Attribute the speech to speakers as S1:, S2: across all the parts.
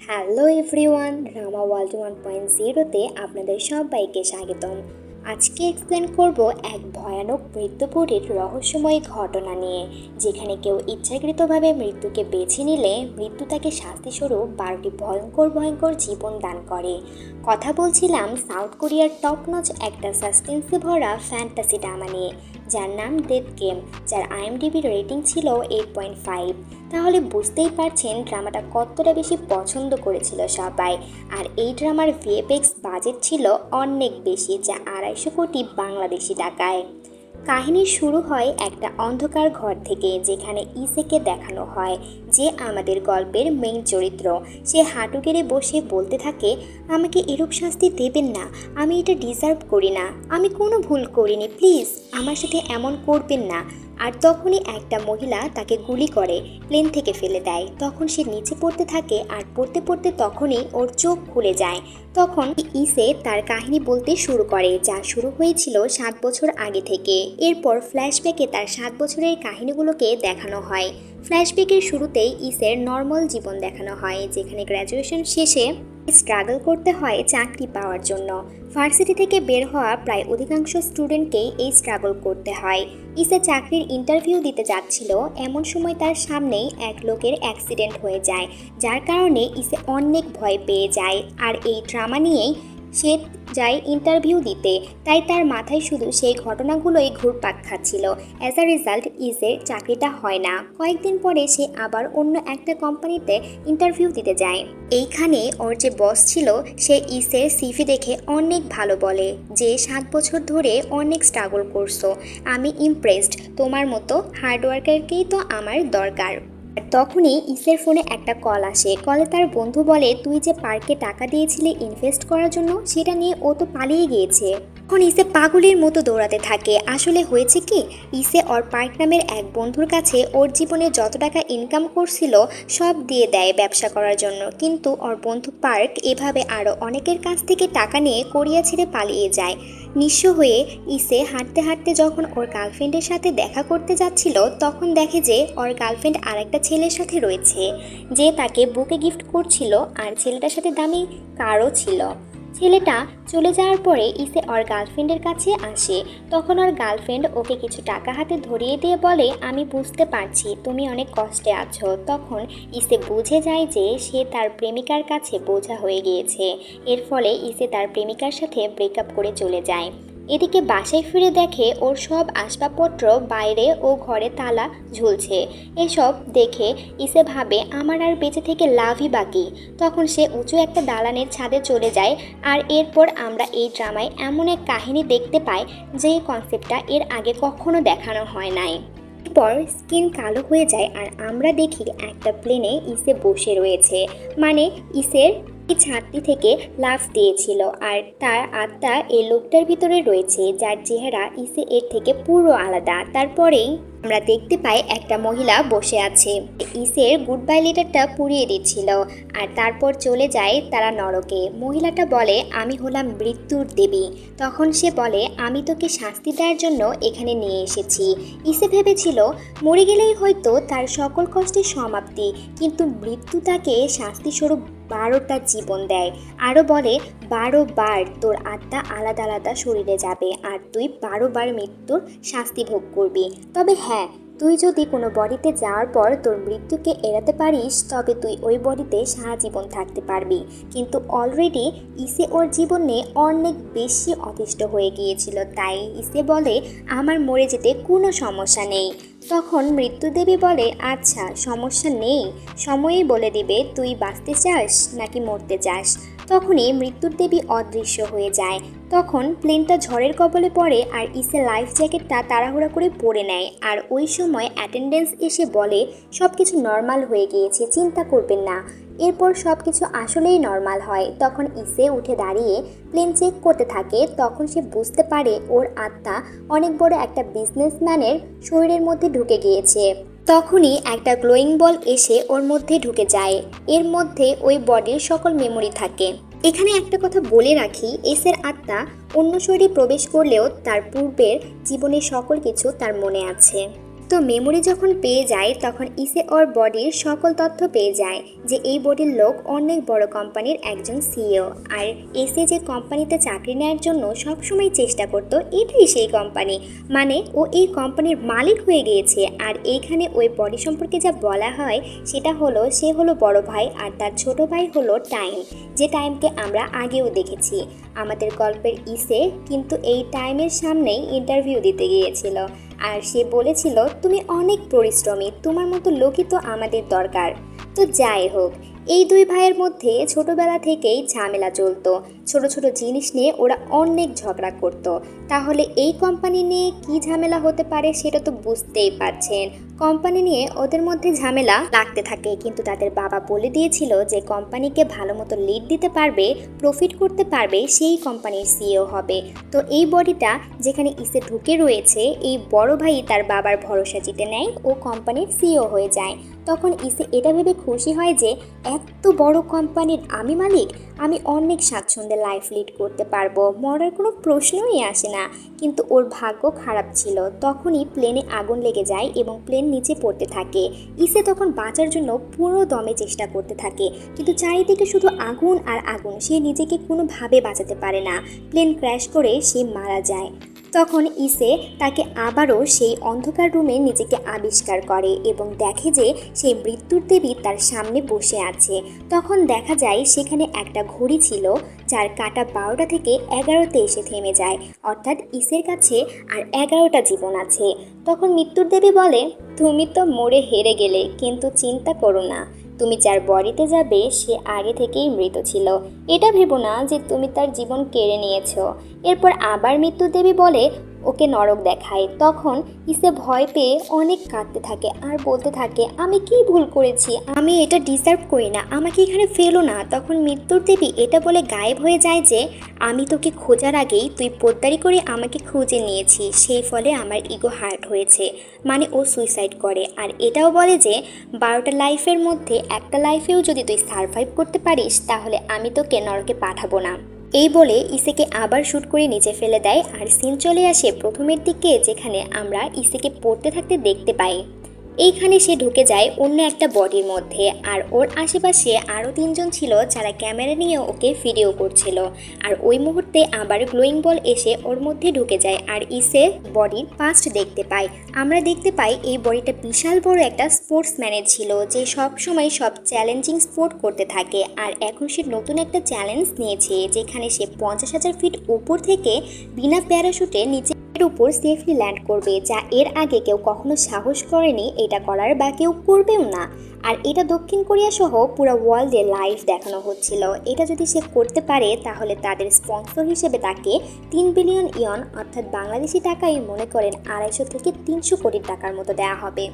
S1: Hello everyone, রামা world 1.0-তে আপনাদের সবাইকে স্বাগতম। আজকে এক্সপ্লেন করব এক ভয়ানক মৃত্যুপুরীর রহস্যময় ঘটনা নিয়ে, যেখানে কেউ ইচ্ছাকৃতভাবে মৃত্যুকে বেছে নিলে মৃত্যু তাকে শাস্তিস্বরূপ 12টি ভয়ঙ্কর ভয়ঙ্কর জীবন দান করে। কথা বলছিলাম সাউথ কোরিয়ার টপ নচ একটা সাসপেন্সে ভরা ফ্যান্টাসি ড্রামা নিয়ে, যার নাম ডেথ গেম, যার আইএমডিবি রেটিং ছিল 8.5। তাহলে বুঝতেই পারছেন ড্রামাটা কতটা বেশি পছন্দ করেছিল সবাই। আর এই ড্রামার ভিএফএক্স বাজেট ছিল অনেক বেশি, যা 250 কোটি বাংলাদেশি টাকায়। কাহিনী শুরু হয় একটা অন্ধকার ঘর থেকে, যেখানে ইসেকে দেখানো হয়, যে আমাদের গল্পের মেইন চরিত্র। সে হাঁটু গেড়ে বসে বলতে থাকে, আমাকে এরূপ শাস্তি দেবেন না, আমি এটা ডিজার্ভ করি না, আমি কোনো ভুল করিনি, প্লিজ আমার সাথে এমন করবেন না। আর তখনই একটা মহিলা তাকে গুলি করে প্লেন থেকে ফেলে দেয়। তখন সে নিচে পড়তে থাকে, আর পড়তে পড়তে তখনই ওর চোখ খুলে যায়। তখন ইসে তার কাহিনী বলতে শুরু করে, যা শুরু হয়েছিল 7 বছর আগে থেকে। এরপর ফ্ল্যাশব্যাকে তার 7 বছরের কাহিনীগুলোকে দেখানো হয়। ফ্ল্যাশব্যাকের শুরুতেই ইসের নর্মাল জীবন দেখানো হয়, যেখানে গ্র্যাজুয়েশন শেষে স্ট্রাগল করতে হয় চাকরি পাওয়ার জন্য। ভার্সিটি থেকে বের হওয়া প্রায় অধিকাংশ স্টুডেন্টকেই এই স্ট্রাগল করতে হয়। ইসে চাকরির ইন্টারভিউ দিতে যাচ্ছিল, এমন সময় তার সামনেই এক লোকের অ্যাক্সিডেন্ট হয়ে যায়, যার কারণে ইসে অনেক ভয় পেয়ে যায়। আর এই ড্রামা নিয়েই সে যায় ইন্টারভিউ দিতে, তাই তার মাথায় শুধু সেই ঘটনাগুলোই ঘুরপাক খাচ্ছিল। অ্যাজ আ রেজাল্ট ইসের চাকরিটা হয় না। কয়েকদিন পরে সে আবার অন্য একটা কোম্পানিতে ইন্টারভিউ দিতে যায়। এইখানে ওর যে বস ছিল, সে ইসের সিভি দেখে অনেক ভালো বলে যে 7 বছর ধরে অনেক স্ট্রাগল করছো, আমি ইমপ্রেসড, তোমার মতো হার্ডওয়ার্কারকেই তো আমার দরকার। তখনই ইসের ফোনে একটা কল আসে। কলে তার বন্ধু বলে, তুই যে পার্কে টাকা দিয়েছিলি ইনভেস্ট করার জন্য, সেটা নিয়ে ও তো পালিয়ে গিয়েছে। তখন ইসে পাগলের মতো দৌড়াতে থাকে। আসলে হয়েছে কি, ইসে ওর পার্ক নামের এক বন্ধুর কাছে ওর জীবনে যত টাকা ইনকাম করছিল সব দিয়ে দেয় ব্যবসা করার জন্য, কিন্তু ওর বন্ধু পার্ক এভাবে আরও অনেকের কাছ থেকে টাকা নিয়ে কোরিয়া ছেড়ে পালিয়ে যায়। নিঃস্ব হয়ে ইসে হাঁটতে হাঁটতে যখন ওর গার্লফ্রেন্ডের সাথে দেখা করতে যাচ্ছিল, তখন দেখে যে ওর গার্লফ্রেন্ড আরেকটা ছেলের সাথে রয়েছে, যে তাকে বুকে গিফট করছিল, আর ছেলেটার সাথে দামি কারও ছিল। ছেলেটা চলে যাওয়ার পরে ইসে ওর গার্লফ্রেন্ডের কাছে আসে। তখন ওর গার্লফ্রেন্ড ওকে কিছু টাকা হাতে ধরিয়ে দিয়ে বলে, আমি বুঝতে পারছি তুমি অনেক কষ্টে আছো। তখন ইসে বুঝে যায় যে সে তার প্রেমিকার কাছে বোঝা হয়ে গিয়েছে। এর ফলে ইসে তার প্রেমিকার সাথে ব্রেকআপ করে চলে যায়। এদিকে বাসায় ফিরে দেখে ওর সব আসবাবপত্র বাইরে ও ঘরে তালা ঝুলছে। এসব দেখে ইসে ভাবে, আমার আর বেঁচে থেকে লাভই বাকি। তখন সে উঁচু একটা দালানের ছাদে চলে যায়। আর এরপর আমরা এই ড্রামায় এমন এক কাহিনী দেখতে পাই, যে কনসেপ্টটা এর আগে কখনো দেখানো হয় নাই। এরপর স্কিন কালো হয়ে যায়, আর আমরা দেখি একটা প্লেনে ইসে বসে রয়েছে, মানে ইসের এই ছাদটি থেকে লাফ দিয়েছিল, আর তার আত্মা এই লোকটার ভিতরে রয়েছে, যার চেহারা ইসে এর থেকে পুরো আলাদা। তারপরেই আমরা দেখতে পাই একটা মহিলা বসে আছে, ইসের গুড বাই লেটারটা পুড়িয়ে দিচ্ছিল, আর তারপর চলে যায় তারা নরকে। মহিলাটা বলে, আমি হলাম মৃত্যুর দেবী। তখন সে বলে, আমি তোকে শাস্তি দেওয়ার জন্য এখানে নিয়ে এসেছি। ইসে ভেবেছিল মরে গেলেই হয়তো তার সকল কষ্টের সমাপ্তি, কিন্তু মৃত্যু তাকে শাস্তিস্বরূপ 12টা জীবন দেয়। আরও বলে, 12 বার তোর আত্মা আলাদা আলাদা শরীরে যাবে, আর তুই 12 বার মৃত্যুর শাস্তি ভোগ করবি। তবে হ্যাঁ, তুই যদি কোনো বডিতে যাওয়ার পর তোর মৃত্যুকে এড়াতে পারিস, তবে তুই ওই বডিতে সারা জীবন থাকতে পারবি। কিন্তু অলরেডি ইসে ওর জীবনে অনেক বেশি অতিষ্ঠ হয়ে গিয়েছিল, তাই ইসে বলে, আমার মরে যেতে কোনো সমস্যা নেই। তখন মৃত্যুদেবী বলে, আচ্ছা সমস্যা নেই, সময়ই বলে দিবে তুই বাঁচতে চাস নাকি মরতে চাস। তখনই মৃত্যুর দেবী অদৃশ্য হয়ে যায়। তখন প্লেনটা ঝড়ের কবলে পড়ে, আর ইসে লাইফ জ্যাকেটটা তাড়াহুড়া করে পরে নেয়। আর ওই সময় অ্যাটেন্ডেন্স এসে বলে, সব কিছু নর্মাল হয়ে গিয়েছে, চিন্তা করবেন না। এরপর সব কিছু আসলেই নর্মাল হয়। তখন ইসে উঠে দাঁড়িয়ে প্লেন চেক করতে থাকে। তখন সে বুঝতে পারে ওর আত্মা অনেক বড় একটা বিজনেসম্যানের শরীরের মধ্যে ঢুকে গিয়েছে। তখনই একটা গ্লোয়িং বল এসে ওর মধ্যে ঢুকে যায়। এর মধ্যে ওই বডির সকল মেমোরি থাকে। এখানে একটা কথা বলে রাখি, এসের আত্মা অন্য শরীরে প্রবেশ করলেও তার পূর্বের জীবনের সকল কিছু তার মনে আছে। তো মেমোরি যখন পেয়ে যায় তখন ইসে ওর বডির সকল তথ্য পেয়ে যায় যে এই বডির লোক অনেক বড় কোম্পানির একজন সিইও, আর এসে যে কোম্পানিতে চাকরি নেওয়ার জন্য সবসময় চেষ্টা করতো এটাই সেই কোম্পানি, মানে ও এই কোম্পানির মালিক হয়ে গিয়েছে। আর এইখানে ওই বডি সম্পর্কে যা বলা হয় সেটা হলো সে হলো বড় ভাই আর তার ছোট ভাই হলো টাইম, যে টাইমকে আমরা আগেও দেখেছি আমাদের গল্পের ইসে কিন্তু এই টাইমের সামনেই ইন্টারভিউ দিতে গিয়েছিল আর সে বলেছিল তুমি অনেক পরিশ্রমী, তোমার মতো লোকই তো আমাদের দরকার। তো যাই হোক, এই দুই ভাইয়ের মধ্যে ছোটবেলা থেকেই ঝামেলা চলতো, ছোট ছোট জিনিস নিয়ে ওরা অনেক ঝগড়া করত। তাহলে এই কোম্পানি নিয়ে কি ঝামেলা হতে পারে সেটা তো বুঝতেই পারছেন। কোম্পানি নিয়ে ওদের মধ্যে ঝামেলা লাগতে থাকে, কিন্তু তাদের বাবা বলে দিয়েছিল যে কোম্পানিকে ভালো মতো লিড দিতে পারবে, প্রফিট করতে পারবে, সেই কোম্পানির সিইও হবে। তো এই বডিটা যেখানে ইসে ঢুকে রয়েছে, এই বড় ভাই তার বাবার ভরসা জিতে নেয় ও কোম্পানির সিইও হয়ে যায়। তখন ইসে এটা ভেবে খুশি হয় যে এত বড় কোম্পানির আমি মালিক, আমি অনেক স্বাচ্ছন্দ্যে লাইফ লিড করতে পারবো, মরার কোনো প্রশ্নই আসে না। কিন্তু ওর ভাগ্য খারাপ ছিল, তখনই প্লেনে আগুন লেগে যায় এবং প্লেন নিচে পড়তে থাকে। ইসে তখন বাঁচার জন্য পুরো দমে চেষ্টা করতে থাকে, কিন্তু চারিদিকে শুধু আগুন আর আগুন, সে নিজেকে কোনোভাবে বাঁচাতে পারে না। প্লেন ক্র্যাশ করে সে মারা যায়। তখন ইসে তাকে আবারও সেই অন্ধকার রুমে নিজেকে আবিষ্কার করে এবং দেখে যে সেই মৃত্যুর দেবী তার সামনে বসে আছে। তখন দেখা যায় সেখানে একটা ঘড়ি ছিল যার কাঁটা 12টা থেকে 11তে এসে থেমে যায়, অর্থাৎ ইসের কাছে আর 11টা জীবন আছে। তখন মৃত্যুর দেবী বলে, তুমি তো মরে হেরে গেলে, কিন্তু চিন্তা করো না, তুমি যার বডিতে যাবে সে আগে থেকেই মৃত ছিল, এটা ভেবো না যে তুমি তার জীবন কেড়ে নিয়েছো। এরপর আবার মৃত্যু দেবী বলে ওকে নরক দেখায়। তখন ইসে ভয় পেয়ে অনেক কাঁদতে থাকে আর বলতে থাকে, আমি কি ভুল করেছি, আমি এটা ডিজার্ভ করি না, আমাকে এখানে ফেলো না। তখন মৃত্যুর দেবী এটা বলে গায়েব হয়ে যায় যে আমি তোকে খোঁজার আগেই তুই পোদ্দারি করে আমাকে খুঁজে নিয়েছিস, সেই ফলে আমার ইগো হার্ট হয়েছে, মানে ও সুইসাইড করে। আর এটাও বলে যে 12টা লাইফের মধ্যে একটা লাইফেও যদি তুই সারভাইভ করতে পারিস তাহলে আমি তোকে নরকে পাঠাবো না। এই বলে ইসেকে আবার শ্যুট করে নিচে ফেলে দেয় আর সিন চলে আসে প্রথমের দিকে, যেখানে আমরা ইসেকে পড়তে থাকতে দেখতে পাই। এইখানে সে ঢুকে যায় অন্য একটা বডির মধ্যে, আর ওর আশেপাশে আরও 3জন ছিল যারা ক্যামেরা নিয়ে ওকে ভিডিও করছিল। আর ওই মুহূর্তে আবার গ্লোয়িং বল এসে ওর মধ্যে ঢুকে যায় আর ইসে বডির পাস্ট দেখতে পাই। আমরা দেখতে পাই এই বডিটা বিশাল বড় একটা স্পোর্টসম্যানের ছিল, যে সব সময় সব চ্যালেঞ্জিং স্পোর্ট করতে থাকে। আর এখন সে নতুন একটা চ্যালেঞ্জ নিয়েছে, যেখানে সে 50,000 ফিট উপর থেকে বিনা প্যারাশুটে নিচে উপর সেফলি ল্যান্ড করবে, যা এর আগে কেউ কখনো সাহস করেনি এটা করার, বা কেউ করবেও না। আর এটা দক্ষিণ কোরিয়া সহ পুরো ওয়ার্ল্ডে লাইভ দেখানো হচ্ছিল। এটা যদি সে করতে পারে তাহলে তাদের স্পন্সর হিসেবে তাকে 3 বিলিয়ন ইয়ন, অর্থাৎ বাংলাদেশি টাকায় মনে করেন 250 থেকে 300 কোটি টাকার মতো দেওয়া হবে।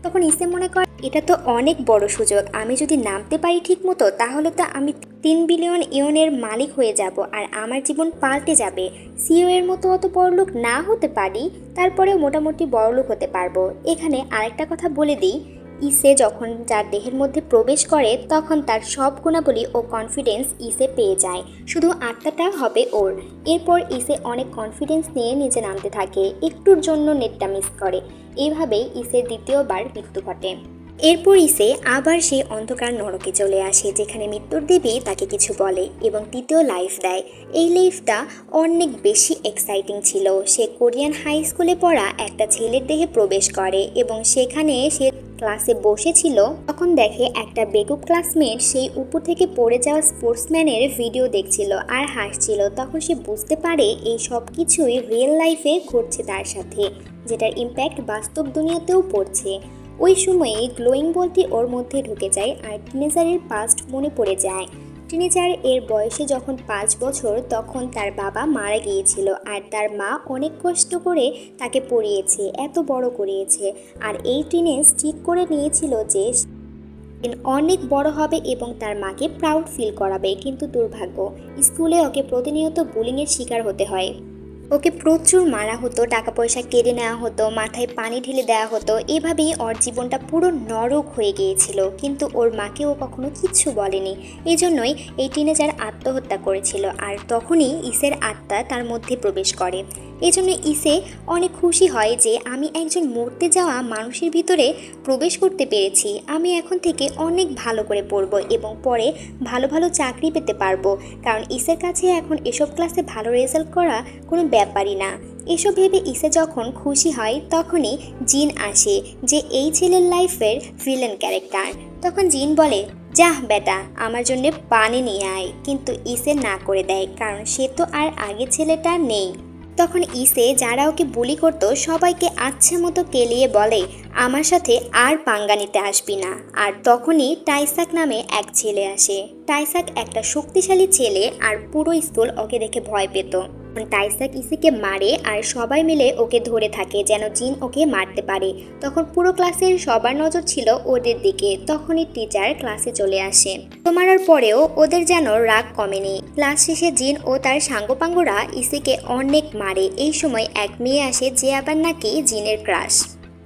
S1: তখন ইসে মনে করে এটা তো অনেক বড় সুযোগ, আমি যদি নামতে পারি ঠিক মতো তাহলে তো আমি 3 বিলিয়ন ইয়নের মালিক হয়ে যাব আর আমার জীবন পাল্টে যাবে। সিইও এর মতো অত বড়লোক না হতে পারি, তারপরেও মোটামুটি বড়লোক হতে পারবো। এখানে আরেকটা কথা বলে দিই, ইসে যখন যার দেহের মধ্যে প্রবেশ করে তখন তার সব গুণাবলী ও কনফিডেন্স ইসে পেয়ে যায়, শুধু আত্মাটা হবে ওর। এরপর ইসে অনেক কনফিডেন্স নিয়ে নিচে নামতে থাকে, একটুর জন্য নেটটা মিস করে। এইভাবেই ইসের দ্বিতীয়বার মৃত্যু ঘটে। এরপর ইসে আবার সেই অন্ধকার নরকে চলে আসে, যেখানে মৃত্যুর দেবী তাকে কিছু বলে এবং তৃতীয় লাইফ দেয়। এই লাইফটা অনেক বেশি এক্সাইটিং ছিল। সে কোরিয়ান হাই স্কুলে পড়া একটা ছেলের দেহে প্রবেশ করে এবং সেখানে সে ক্লাসে বসেছিল, তখন দেখে একটা বেকুব ক্লাসমেট সেই উপর থেকে পড়ে যাওয়া স্পোর্টসম্যানের ভিডিও দেখছিল আর হাসছিল। তখন সে বুঝতে পারে এই সব কিছুই রিয়েল লাইফে ঘটছে তার সাথে, যেটার ইম্প্যাক্ট বাস্তব দুনিয়াতেও পড়ছে। ওই সময়ে গ্লোয়িং বলটি ওর মধ্যে ঢুকে যায় আর টিনেজারের পাস্ট মনে পড়ে যায়। টিনেজার এর বয়সে যখন 5 বছর তখন তার বাবা মারা গিয়েছিল আর তার মা অনেক কষ্ট করে তাকে পড়িয়েছে, এত বড় করিয়েছে। আর এই টিনেজ ঠিক করে নিয়েছিল যে অনেক বড় হবে এবং তার মাকে প্রাউড ফিল করাবে, কিন্তু দুর্ভাগ্য স্কুলে ওকে প্রতিনিয়ত বুলিংয়ের শিকার হতে হয়। ওকে প্রচুর মারা হতো, টাকা পয়সা কেড়ে নেওয়া হতো, মাথায় পানি ঢেলে দেওয়া হতো। এভাবেই ওর জীবনটা পুরো নরক হয়ে গিয়েছিল, কিন্তু ওর মাকে ও কখনো কিচ্ছু বলেনি। এই জন্যই এই টিনেজার আত্মহত্যা করেছিল। আর তখনই ইসের আত্মা তার মধ্যে প্রবেশ করে। এই জন্য ইসে অনেক খুশি হয় যে আমি একজন মরতে যাওয়া মানুষের ভিতরে প্রবেশ করতে পেরেছি। আমি এখন থেকে অনেক ভালো করে পড়ব এবং পরে ভালো ভালো চাকরি পেতে পারবো, কারণ ইসের কাছে এখন এসব ক্লাসে ভালো রেজাল্ট করা কোনো ব্যাপারই না। এসব ভেবে ইসে যখন খুশি হয় তখনই জিন আসে, যে এই ছেলের লাইফের ভিলেন ক্যারেক্টার। তখন জিন বলে, যাহ বেটা, আমার জন্য পানি নিয়ে আয়। কিন্তু ইসে না করে দেয়, কারণ সে তো আর আগের ছেলেটা নেই। তখন ইসে যারা ওকে বুলি করতো সবাইকে আচ্ছা মতো কেলিয়ে বলে, আমার সাথে আর পাঙ্গা নিতে আসবি না। আর তখনই টাইসাক নামে এক ছেলে আসে। টাইসাক একটা শক্তিশালী ছেলে, আর পুরো স্কুল ওকে দেখে ভয় পেত। টাইসাক ইসেকে মারে আর সবাই মিলে ওকে ধরে থাকে যেন জিন ওকে মারতে পারে। তখন পুরো ক্লাসের সবার নজর ছিল ওদের দিকে। তখনই টিচার ক্লাসে চলে আসে। মারার পরেও ওদের যেন রাগ কমেনি। ক্লাস শেষে জিন ও তার সাঙ্গপাঙ্গরা ইসেকে অনেক মারে। এই সময় এক মেয়ে আসে যে আবার নাকি জিনের ক্রাশ।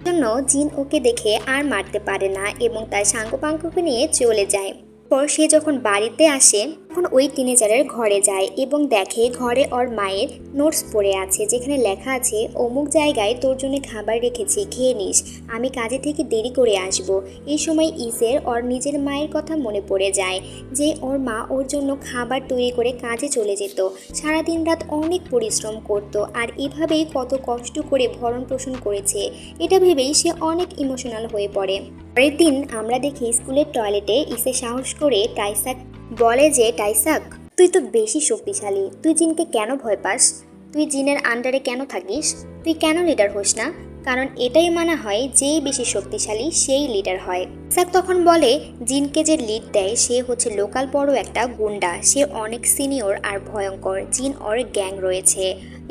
S1: জন্য জিন ওকে দেখে আর মারতে পারে না এবং তার সাঙ্গপাঙ্গকে নিয়ে চলে যায়। পর সে যখন বাড়িতে আসে তখন ওই টিনেজারের ঘরে যায় এবং দেখে ঘরে ওর মায়ের নোটস পড়ে আছে, যেখানে লেখা আছে, অমুক জায়গায় তোর জন্য খাবার রেখেছি, খেয়ে নিস, আমি কাজে থেকে দেরি করে আসব। এই সময় ইসের ওর নিজের মায়ের কথা মনে পড়ে যায়, যে ওর মা ওর জন্য খাবার তৈরি করে কাজে চলে যেত, সারাদিন রাত অনেক পরিশ্রম করত, আর এভাবেই কত কষ্ট করে ভরণ পোষণ করেছে। এটা ভেবেই সে অনেক ইমোশনাল হয়ে পড়ে। পরের দিন আমরা দেখি স্কুলের টয়লেটে ইসে সাহস করে টাইসাক বলে যে, টাইসাক, তুই তো বেশি শক্তিশালী, তুই জিনকে কেন ভয় পাস? তুই জিনের আন্ডারে কেন থাকিস? তুই কেন লিডার হোস না? কারণ এটাই মানা হয় যেই বেশি শক্তিশালী সেই লিডার হয়। টাইসাক তখন বলে, জিনকে যে লিড দেয় সে হচ্ছে লোকাল বড় একটা গুন্ডা, সে অনেক সিনিয়র আর ভয়ঙ্কর, জিন ওর গ্যাং রয়েছে,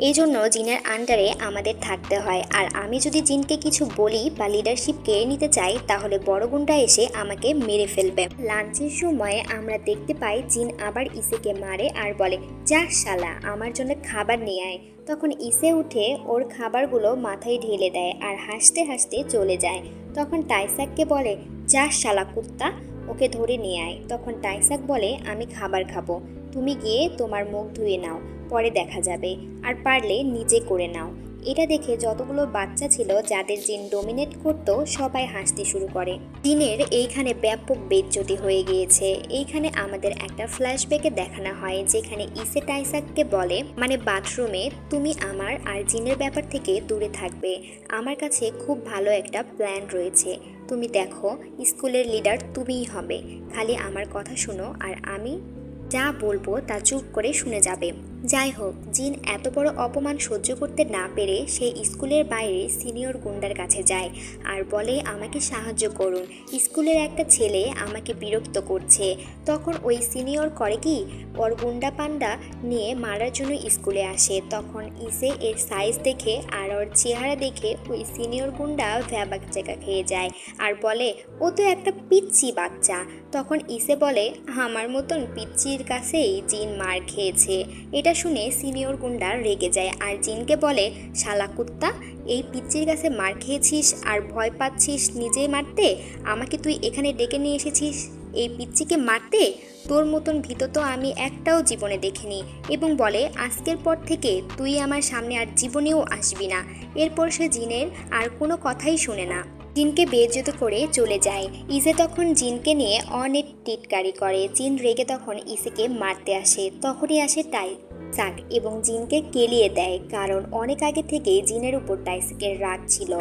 S1: এই জন্য জিনের আন্ডারে আমাদের থাকতে হয়। আর আমি যদি জিনকে কিছু বলি বা লিডারশিপ কেড়ে নিতে চাই তাহলে বড় গুন্ডা এসে আমাকে মেরে ফেলবে। লাঞ্চের সময় আমরা দেখতে পাই জিন আবার ইসেকে মারে আর বলে, যা শালা, আমার জন্য খাবার নিয়ে আয়। তখন ইসে উঠে ওর খাবারগুলো মাথায় ঢেলে দেয় আর হাসতে হাসতে চলে যায়। তখন টাইসাককে বলে, যা শালা কুত্তা, ওকে ধরে নিয়ে আয়। তখন টাইসাক বলে, আমি খাবার খাবো, তুমি গিয়ে তোমার মুখ ধুয়ে নাও, পরে দেখা যাবে, আর পারলে নিজে করে নাও। এটা দেখে যতগুলো বাচ্চা ছিল যাদের জিন ডোমিনেট করতো সবাই হাসতে শুরু করে। জিনের এইখানে ব্যাপক বেজ্জতি হয়ে গিয়েছে। এইখানে আমাদের একটা ফ্ল্যাশব্যাকে দেখানো হয় যেখানে ইসে টাইসাককে বলে, মানে বাথরুমে, তুমি আমার আর জিনের ব্যাপার থেকে দূরে থাকবে, আমার কাছে খুব ভালো একটা প্ল্যান রয়েছে, তুমি দেখো, স্কুলের লিডার তুমিই হবে, খালি আমার কথা শোনো আর আমি যা বলবো তা চুপ করে শুনে যাবে। যাই হোক, জিন এত বড় অপমান সহ্য করতে না পেরে সে স্কুলের বাইরে সিনিয়র গুন্ডার কাছে যায় আর বলে, আমাকে সাহায্য করুন, স্কুলের একটা ছেলে আমাকে বিরক্ত করছে। তখন ওই সিনিয়র করে কি, ওর গুন্ডা পান্ডা নিয়ে মারার জন্য স্কুলে আসে। তখন ইসে এর সাইজ দেখে আর ওর চেহারা দেখে ওই সিনিয়র গুন্ডা ভ্যাবাক চেকা খেয়ে যায় আর বলে, ও তো একটা পিচ্চি বাচ্চা। তখন ইসে বলে, আমার মতন পিচ্চির কাছেই জিন মার খেয়েছে। এটা শুনে সিনিয়র গুন্ডা রেগে যায় আর জিনকে বলে, শালা কুত্তা, এই পিচ্চির কাছে মার খেয়েছিস আর ভয় পাচ্ছিস নিজে মারতে? আমাকে তুই এখানে ডেকে নিয়ে এসেছিস এই পিচ্চিকে মারতে? তোর মতন ভীত তো আমি একটাও জীবনে দেখিনি। এবং বলে, আজকের পর থেকে তুই আমার সামনে আর জীবনেও আসবি না। এরপর সে জিনের আর কোনো কথাই শুনে না, জিনকে বেইজ্জত করে চলে যায়। ইসে তখন জিনকে নিয়ে অনেক টিটকারি করে। জিন রেগে তখন ইসেকে মারতে আসে। তখনই আসে টাইসাক এবং জিনকে কেলিয়ে দেয়, কারণ অনেক আগে থেকে জিনের উপর টাইসাকের রাগ ছিল,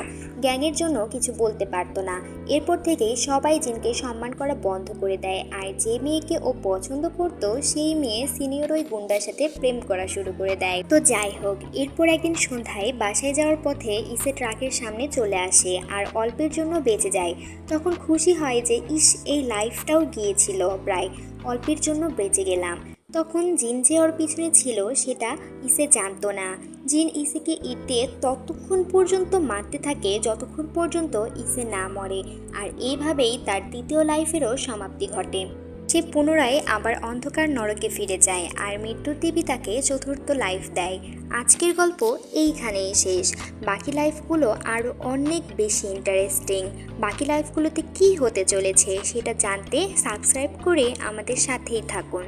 S1: গ্যাংয়ের জন্য কিছু বলতে পারতো না। এরপর থেকেই সবাই জিনকে সম্মান করা বন্ধ করে দেয়, আর যে মেয়েকে ও পছন্দ করতো সেই মেয়ে সিনিয়র ওই গুন্ডার সাথে প্রেম করা শুরু করে দেয়। তো যাই হোক, এরপর একদিন সন্ধ্যায় বাসায় যাওয়ার পথে ইসে ট্রাকের সামনে চলে আসে আর অল্পের জন্য বেঁচে যায়। তখন খুশি হয় যে, ইস, এই লাইফটাও গিয়েছিল, প্রায় অল্পের জন্য বেঁচে গেলাম। তখন জিন যে ওর পিছনে ছিল সেটা ইসে জানতো না। জিন ইসেকে ইট দিয়ে ততক্ষণ পর্যন্ত মারতে থাকে যতক্ষণ পর্যন্ত ইসে না মরে, আর এইভাবেই তার দ্বিতীয় লাইফেরও সমাপ্তি ঘটে। সে পুনরায় আবার অন্ধকার নরকে ফিরে যায় আর মৃত্যুর দেবী তাকে চতুর্থ লাইফ দেয়। আজকের গল্প এইখানেই শেষ। বাকি লাইফগুলো আরও অনেক বেশি ইন্টারেস্টিং। বাকি লাইফগুলোতে কী হতে চলেছে সেটা জানতে সাবস্ক্রাইব করে আমাদের সাথেই থাকুন।